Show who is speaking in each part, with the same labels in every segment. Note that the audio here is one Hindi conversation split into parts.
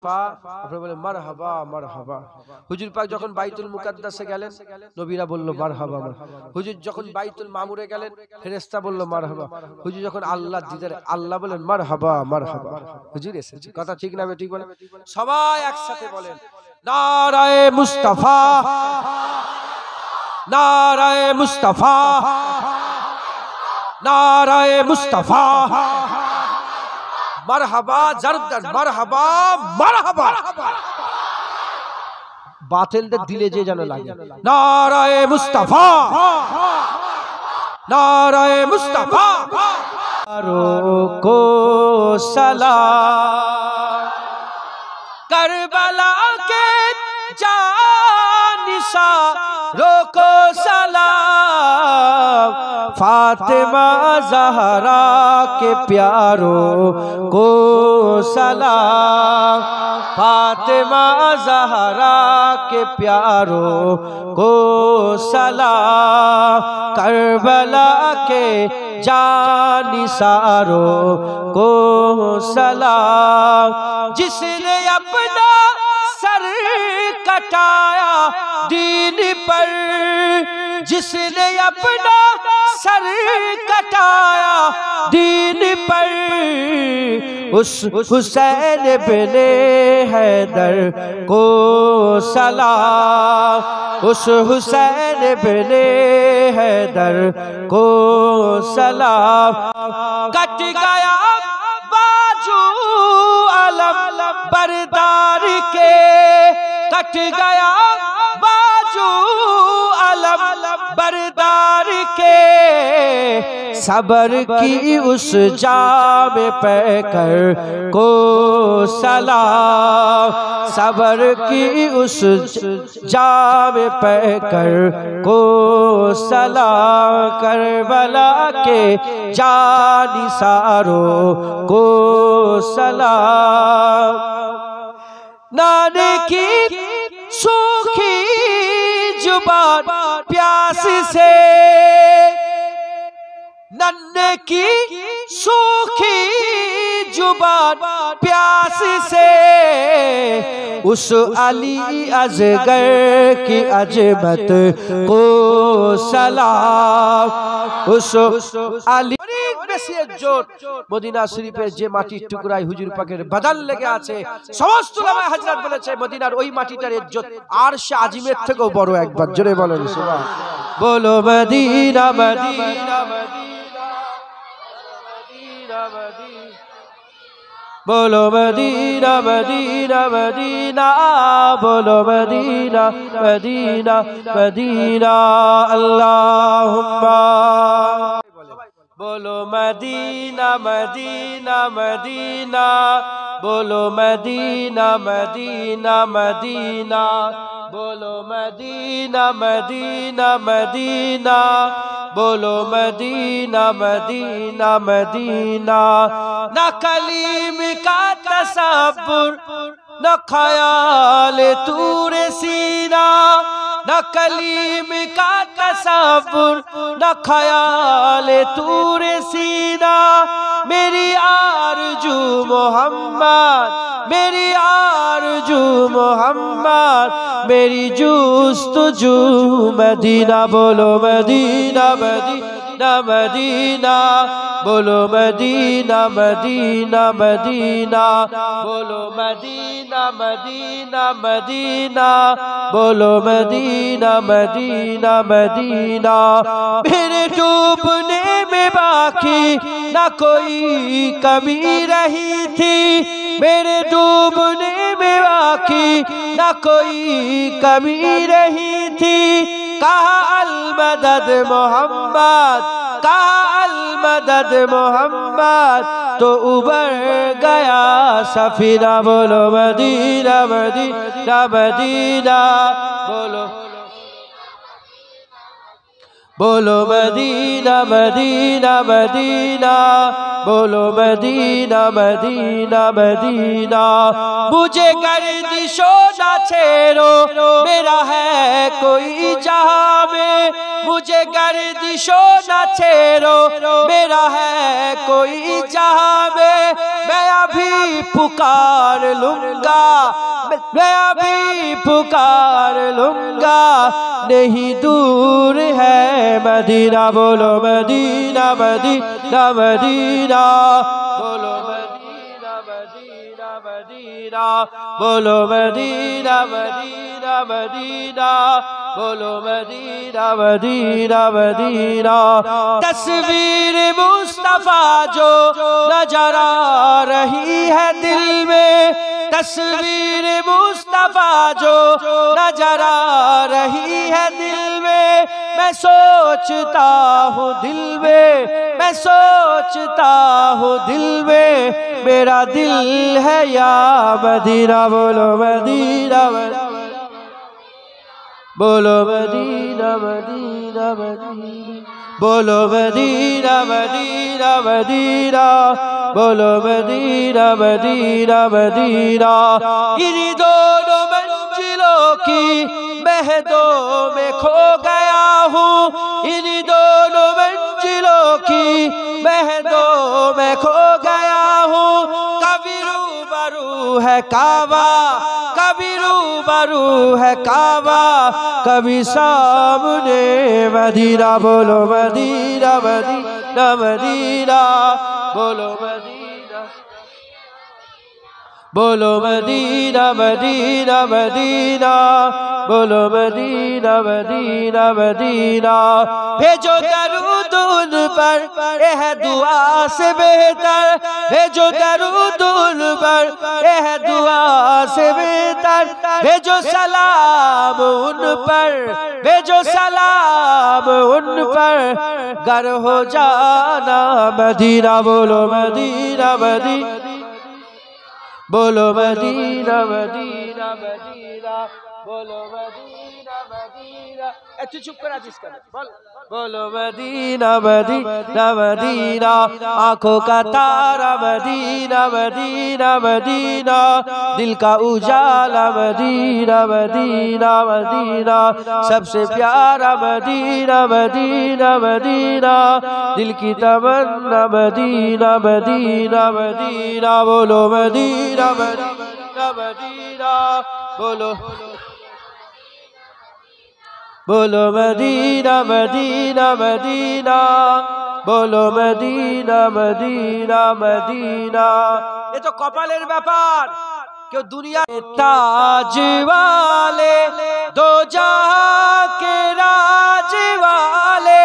Speaker 1: আপনি বলেন মারহাবা মারহাবা। হুজুর পাক যখন বাইতুল মুকাদ্দাসে গেলেন নবীরা বলল মারহাবা। হুজুর যখন বাইতুল মামুরে গেলেন ফেরেশতা বলল মারহাবা। হুজুর যখন আল্লাহ দিদারে আল্লাহ বলেন মারহাবা মারহাবা। হুজুর এসেছে, কথা ঠিক না ঠিক বলেন? সবাই একসাথে বলেন নারায়ে মুস্তাফা, নারায়ে মুস্তাফা, নারায়ে মুস্তাফা, মারহাবা জারদান মারহাবা মারহাবা। বাতিলদের দিলে যে যেন লাগে নারায়ে মুস্তাফা, নারায়ে মুস্তাফা। রোকো সালাম करबला के जानिसा रोको सलाम फातिमा ज़हरा के प्यारों को सलाम फातिमा ज़हरा के प्यारों को सलाम करबला के जानिसारों को सलाम जिसने अपना सर कटाया दीन पर जिसने अपना सर कटाया दीन पर उस हुसैन बिने हैदर को सलाम उस हुसैन बिने हैदर को सलाम कट गया बाजू अलम बरदार के कट गया बाजू अलम बरदार के सबर की उस जाम पैकर को सलाम सबर की उस जाम पैकर को सलाम करबला के जानिसारों को सलाम नाने की सूखी जुबान प्यास से नन्हे की सूखी जुबान प्यास से उस अली अजगर की अजमत को सलाम उस अली মদিনা শরীফের যে মাটির টুকরায় হুজুর পাকের বাদান লেগে আছে সমস্ত উলামা হযরত বলেছে মদিনার ওই মাটিটার ইজ্জত আরশে আজিমের থেকেও বড়। একবার জোরে বলেন সুবহান। বলো মদিনা মদিনা মদিনা মদিনা बोलो मदीना मदीना मदीना बोलो मदीना मदीना मदीना अल्लाहुम्मा बोलो मदीना मदीना मदीना बोलो मदीना मदीना मदीना बोलो मदीना मदीना मदीना बोलो मदीना मदीना मदीना न कलीम का तसव्वुर न ख्याल तूरे सीना न कलीम का तसव्वुर न ख्याल तूरे सीना मेरी आरज़ू मोहम्मद मेरी आरज़ू मोहम्मद मेरी जुस्तजू मदीना बोलो मदीना मदीना मदीना बोलो मदीना मदीना मदीना बोलो मदीना मदीना मदीना बोलो मदीना मदीना मदीना मेरे डूबने में बाकी न कोई कमी रही थी मेरे डूबने में बाकी न कोई कमी रही थी कहा अल मदद मोहम्मद कहा अल मदद मोहम्मद तो उबर गया सफीना बोलो मदीना मदीना मदीना बोलो बोलो मदीना मदीना मदीना बोलो मदीना मदीना मदीना मुझे गर्दिशो ना छेड़ो मेरा है कोई जहां में मुझे गर्दिशो ना छेड़ो मेरा है कोई जहां में मैं अभी अभी पुकार लूंगा, मैं अभी पुकार लूंगा, नहीं दूर है मदीना। बोलो मदीना मदीना मदीना, बोलो मदीना मदीना मदीना, बोलो मदीना मदीना मदीना, बोलो मदीना मदीना मदीना। तस्वीर मुस्तफा जो नजर आ रही है दिल में, तस्वीर मुस्तफा जो नजर आ रही है दिल में, मैं सोचता हूँ दिल में, मैं सोचता हूँ दिल में, मेरा दिल है या मदीना। बोलो मदीना बोलो मदीना मदीना मदीना, बोलो मदीना मदीना मदीना, बोलो मदीना मदीना मदीना। इन्हीं दोनों मंजिलों की महदों में खो गया हूँ, इन्हीं दोनों मंजिलों की महदों में खो गया हूँ। कभी रूबरू है काबा, कभी रूबरू है काबा, कभी सामने मदीना। बोलो मदीना मदीना मदीना, बोलो मदीना, बोलो मदीना मदीना मदीना, बोलो मदीना मदीना मदीना। भेजो दरूद उन पर यह दुआ से बेहतर, भेजो दरूद उन पर यह दुआ से बेहतर, भेजो सलाम उन पर, भेजो सलाम उन पर, गर हो जाना मदीना। बोलो मदीना मदीना, बोलो मदीना मदीना मदीना, बोलो मदीना मदीना। तू चुप करा जिसका बोल, बोलो मदीना मदीना मदीना, आंखों का तारा मदीना मदीना मदीना, दिल का उजाला मदीना मदीना मदीना, सबसे प्यारा मदीना मदीना मदीना, दिल की तमन्ना मदीना मदीना मदीना। बोलो मदीना मदीना मदीना, बोलो बोलो मदीना मदीना मदीना, बोलो मदीना मदीना मदीना। ये तो कपालेर ব্যাপার। क्यों दुनिया ताज वाले, दो जहां के राज वाले,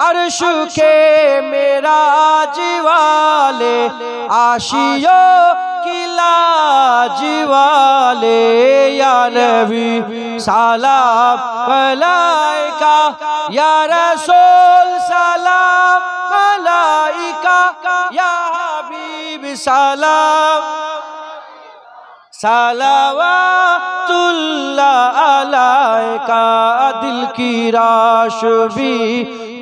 Speaker 1: अर्श के मेराज वाले, आशियों की लाज वाले, या नबी सलाम मलाइका, या रसूल सलाम मलाइका, या हबीब सलाम सलावतुल्लाह अलैका। दिल की राशवी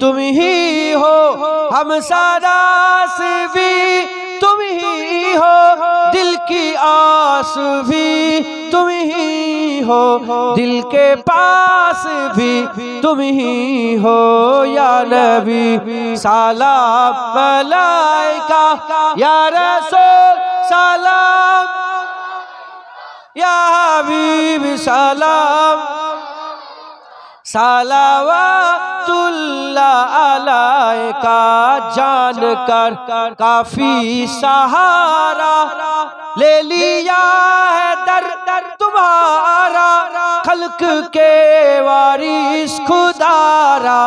Speaker 1: तुम ही हो, हम सादास भी तुम ही हो, दिल की आस भी तुम ही हो, दिल के पास भी तुम ही हो, या नबी सलाम मलाइका, या रसूल सलाम, या हबीब सलाम सलावतुल्लाह अलैका। जान कर काफी सहारा ले लिया है दर दर तुम्हारा, खल्क के वारिस खुदारा,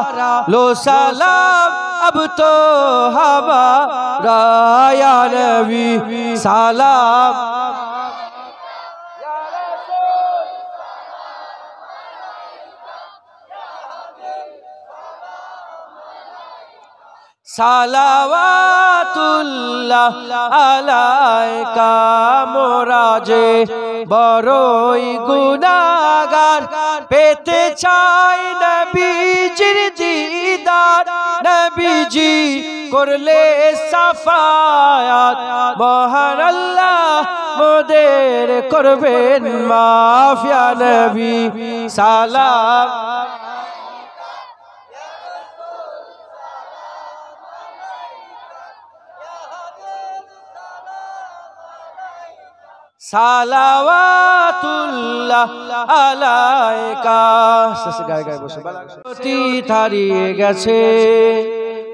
Speaker 1: लो सलाम अब तो हमारा, या नबी सलाम, सलावतुल्लाह अलैका। मोरा जे बड़ई गुनाहगार, पेते चाই नबीजिर दीदार, नबीजी करले साफायात, মহান আল্লাহ মোদের করবেন মাফ, ইয়া নবী সালাম, সালাওয়াতুল্লাহ আলাইকা। গায়ে গায়ে বসে হারিয়ে গেছে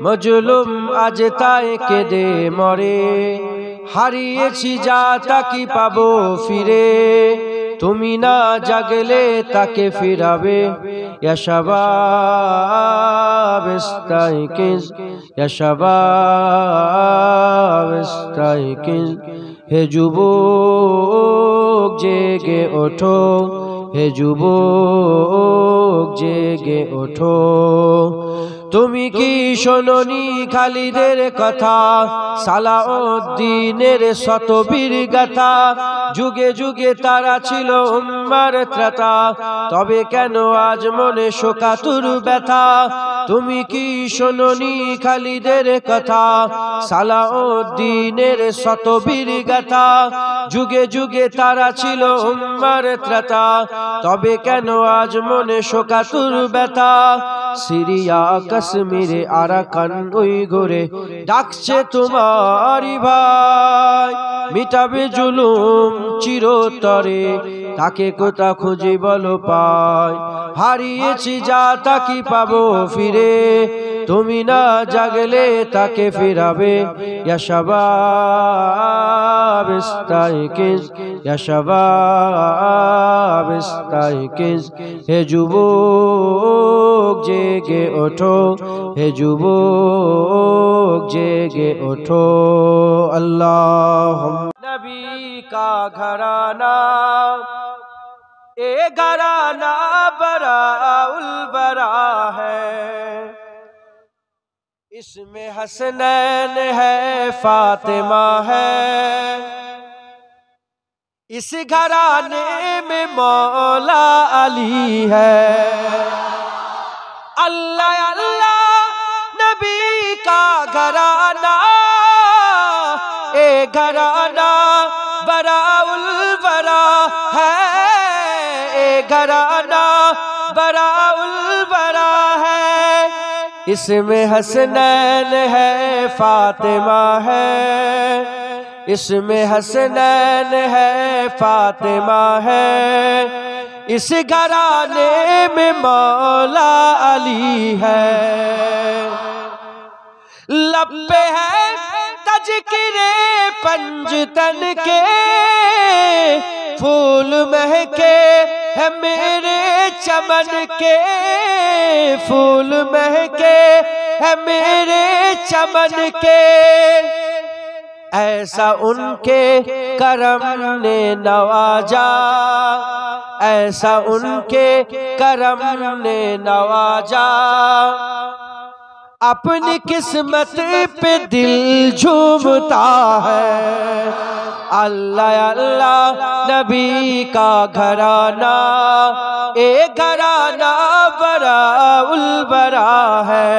Speaker 1: মজলুম আজ তাই কেঁদে মরে, হারিয়েছি যা তা কি পাবো ফিরে, তুমি না জাগলে তাকে ফিরাবে। ইয়া শাবাব ইস্তাইকিজ, ইয়া শাবাব ইস্তাইকিজ, হে যুবক জেগে ওঠো, হে যুবক জেগে ওঠো। তুমি কি শোনোনি খালিদের কথা, সালাউদ্দিনের শতবীর গাথা, যুগে যুগে তারা ছিল উম্মার ত্রাতা, তবে কেন আজ মনে শোকাতুর ব্যথা। তুমি কি শোনোনি খালিদের কথা, সালাউদ্দিনের শতবীর গাথা, যুগে যুগে তারা ছিল উম্মার ত্রাতা, তবে কেন আজ মনে শোকাতুর ব্যথা। সিরিয়া কাশ্মীরে আরাকান ওই ঘরে ডাকছে তোমারই ভাই, মিটাবে জুলুম চিরতরে, তাকে কোথা খুঁজি বলো পাই। হারিয়েছি যা তা কি পাবো ফিরে, তুমি না জাগলে তাকে ফিরাবে। ইয়া শাবাব ইস্তাইকিজ, ইয়া শাবাব ইস্তাইকিজ, হে যুবক জেগে ওঠো, হে যুবক জেগে ওঠো। अल्लाह नबी का घराना ए घराना बरा उल बरा है, इसमें हसनैन है फातिमा है, इस घराने में मौला अली है। अल्लाह अल्लाह नबी का घराना ए घराना बराउल बरा है, ए घराना बराउल बरा है, इसमें हसनैन है फातिमा है, इसमें हसनैन है फातिमा है, इस घराने में मौला अली है। लब पे है तज़किरे पंजतन के, फूल महके है मेरे चमन के, फूल महके है मेरे चमन के, ऐसा उनके करम ने नवाजा, ऐसा उनके करम ने नवाजा, अपनी किस्मत पे दिल झूमता है। अल्लाह अल्लाह नबी का घराना ए घराना बरा उल बरा है,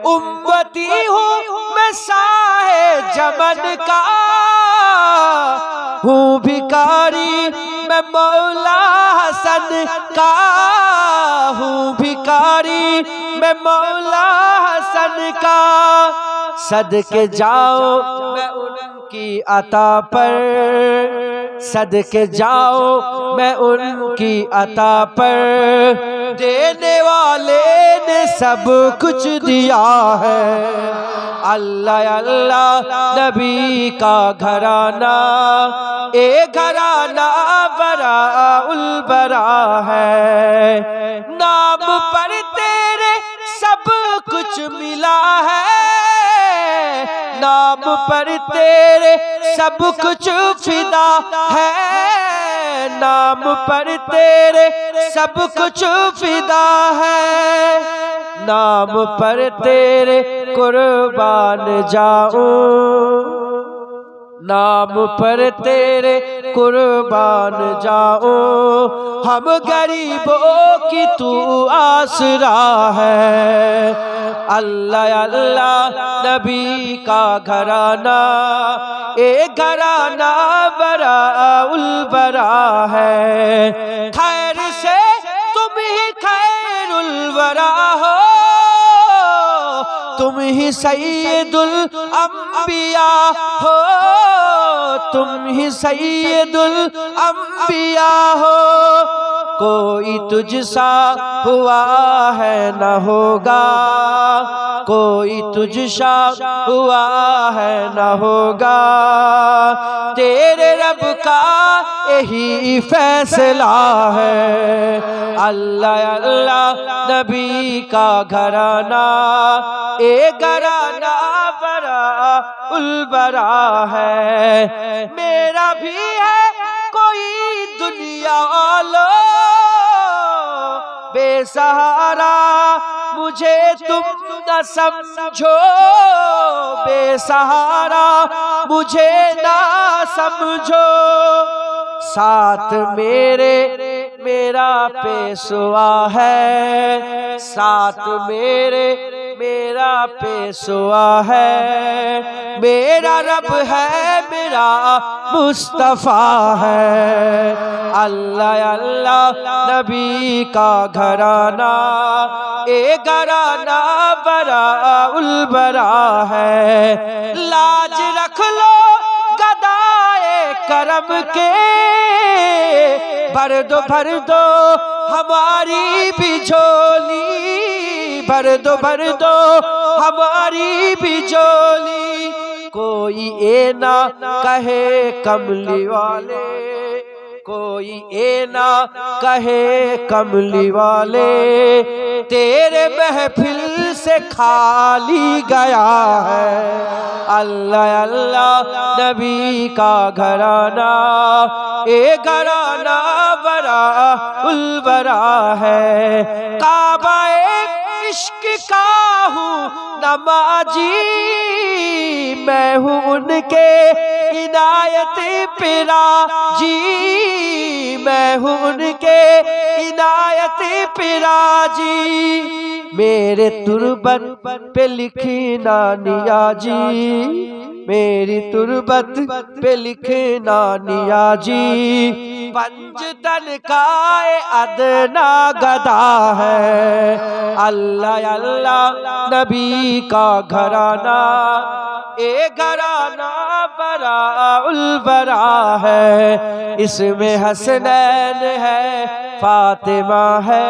Speaker 1: उम्मती हूँ मैं साहे जमन का, हूँ भिखारी मैं मौला हसन का, हूँ भिखारी मैं मौला हसन का, सदके जाओ मैं उनकी अता पर, सदके जाओ मैं उनकी अता पर, देने वाले ने सब कुछ दिया है। अल्लाह अल्लाह नबी का घराना ए घराना बरा उल बरा है, नाम पर तेरे सब कुछ मिला है, नाम पर तेरे सब कुछ फिदा है, नाम पर तेरे सब कुछ फिदा है, नाम पर तेरे कुर्बान जाऊं, नाम पर तेरे कुर्बान जाऊं, हम गरीबों की तू आसरा है। अल्लाह अल्लाह नबी का घराना ए घराना बरा उल बरा है, खैर से तुम ही खैरुल वरा हो, तुम ही सैयदुल अंबिया हो, तुम ही सैयदुल अंबिया हो। कोई तुझसा हुआ है न होगा, कोई तुझसा हुआ है न होगा। तेरे रब का यही फैसला है। अल्लाह अल्लाह नबी का घराना, ए घराना बड़ा उलबरा है। मेरा भी है कोई दुनिया वालो बेसहारा, मुझे तुम न समझो बेसहारा, मुझे ना समझो। साथ मेरे मेरा पेशवा है, साथ मेरे मेरा पेशवा है। मेरा रब है, मेरा मुस्तफा है। अल्लाह अल्लाह नबी का घराना, ए घराना बड़ा उलबरा है। लाज रख लो गदाए करम के, भर दो हमारी भी झोली, भर दो हमारी भी झोली। कोई ए ना कहे कमली वाले, कोई ए ना कहे कमली वाले, तेरे महफिल से खाली गया है। अल्लाह अल्लाह नबी का घराना, ए घराना बड़ा उलबरा है। काबा इश्क का हूँ नमाजी, मैं हूँ उनके इनायत पिरा जी, मैं हूँ उनके इनायत पिरा जी। मेरे तुरबत पे लिखना नियाजी, मेरी तुरबत पे लिखना नियाजी। पंजतन का अदना गदा है। अल्लाह अल्लाह नबी का घराना, ए घराना बड़ा उलबरा है। इसमें हसनैन है, फातिमा है,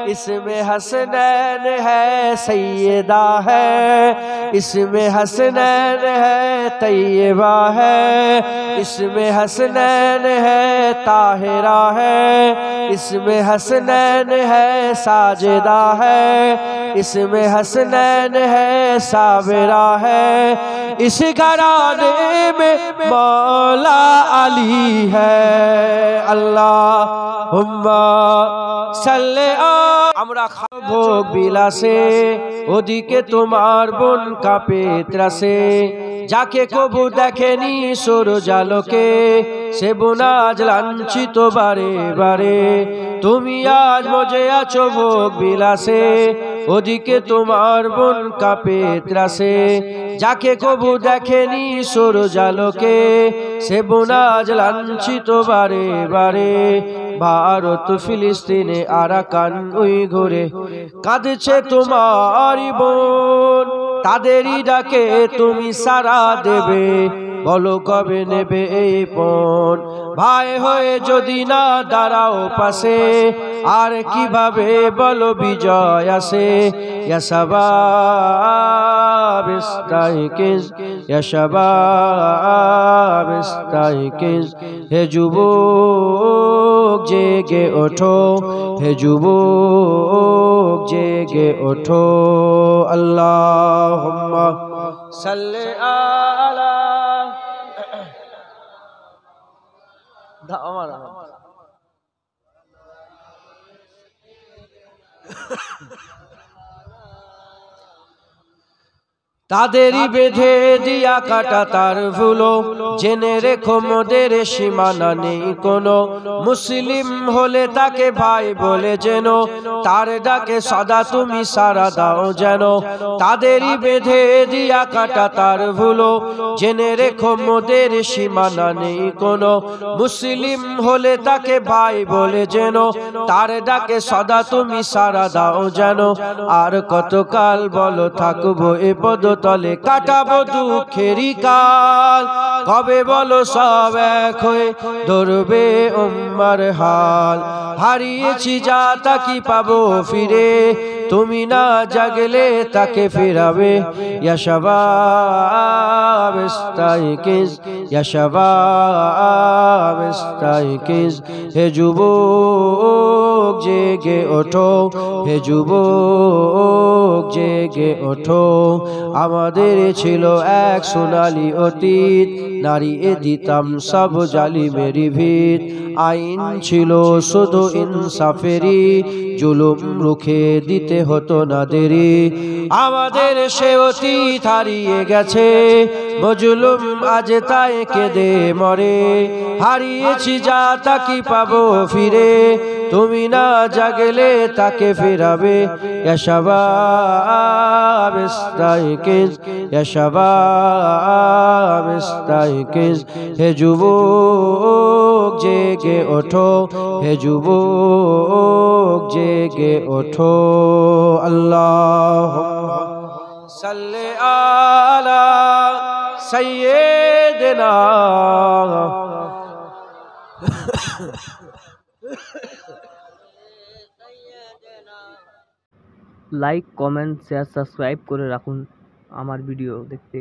Speaker 1: इसमें हसनैन है, सैयदा है, इसमें हसनैन है, तैयबा है, इसमें हसनैन है, ताहिरा है, इसमें हसनैन है, साजिदा है, इसमें हसनैन है, साबिरा है। इस घराने में मौला अली है। अल्लाहुम्मा सल्ले আমরা ভোগ বিলাসে, ওদিকে তোমার বোন কাঁপে ত্রাসে। যাকে কবু দেখেনি সূরজালোকে, সে বোন আজ লাঞ্ছিত বারে বারে। তুমি আজ মজে আছো ভোগ বিলাসে, ওদিকে তোমার বোন কাঁপে ত্রাসে। যাকে কবু দেখেনি সূরজালোকে, সে বোন আজ লাঞ্ছিত বারে বারে। ভারত ফিলিস্তিনে আরাকান উইঘুরে কাঁদছে তোমারই বোন, তাদেরই ডাকে তুমি সাড়া দেবে, বলো কবে নেবে এই পণ। ভাই হয়ে যদি না দাঁড়াও পাশে, আর কিভাবে বলো বিজয় আসে। ইয়া শাবাব ইস্তাইকিজ, ইয়া শাবাব ইস্তাইকিজ, হে যুবক জেগে ওঠো, হে যুবক জেগে ওঠো। আল্লাহুম্মা সাল্লি আলা আমার তাদেরই বেঁধে দিয়া কাটা তার ভুলো, জেনে রেখো মোদের সীমানা নেই কোনো। মুসলিম হলে তাকে ভাই বলে যেন, তার ডাকে সদা তুমি সাড়া দাও যেন। তাদেরই বেঁধে দিয়া কাটা তার ভুলো, জেনে রেখো মোদের সীমানা নেই কোনো। মুসলিম হলে তাকে ভাই বলে যেন, তার ডাকে সদা তুমি সাড়া দাও যেন। আর কতকাল বলো থাকবো এ পদতলে, কাটাবো দুঃখেরই কাল। কবে বলো সব এক হয়ে ধরবে উম্মার হাল। হারিয়েছি যা তা কি পাবো ফিরে, তুমি না জাগলে তাকে ফেরাবে। ইয়া শাবাব ইস্তাইকিজ, ইয়া শাবাব ইস্তাইকিজ। হে যুবক জেগে ওঠো, হে যুবক জেগে ওঠো। আমাদের ছিল এক সোনালী অতীত, নাড়িয়ে দিতাম সব জালিমেরই ভিত। আইন ছিল শুধু ইনসাফেরই, জুলুম রুখে দিতে হতো না দেরি। আমাদের সে অতীত হারিয়ে গেছে, মজলুম আজ তাই কেঁদে মরে। হারিয়েছি যা তা কি পাবো ফিরে, তুমি না জাগলে তাকে ফেরাবে। ইয়া শাবাব ইস্তাইকিজ, ইয়া শাবাব ইস্তাইকিজ। হে যুবক জেগে ওঠো, হে যুবক জেগে ওঠো। আল্লাহুম্মা সাল্লি আলা সাইয়্যিদিনা।
Speaker 2: লাইক, কমেন্ট, শেয়ার, সাবস্ক্রাইব করে রাখুন আমার ভিডিও দেখতে।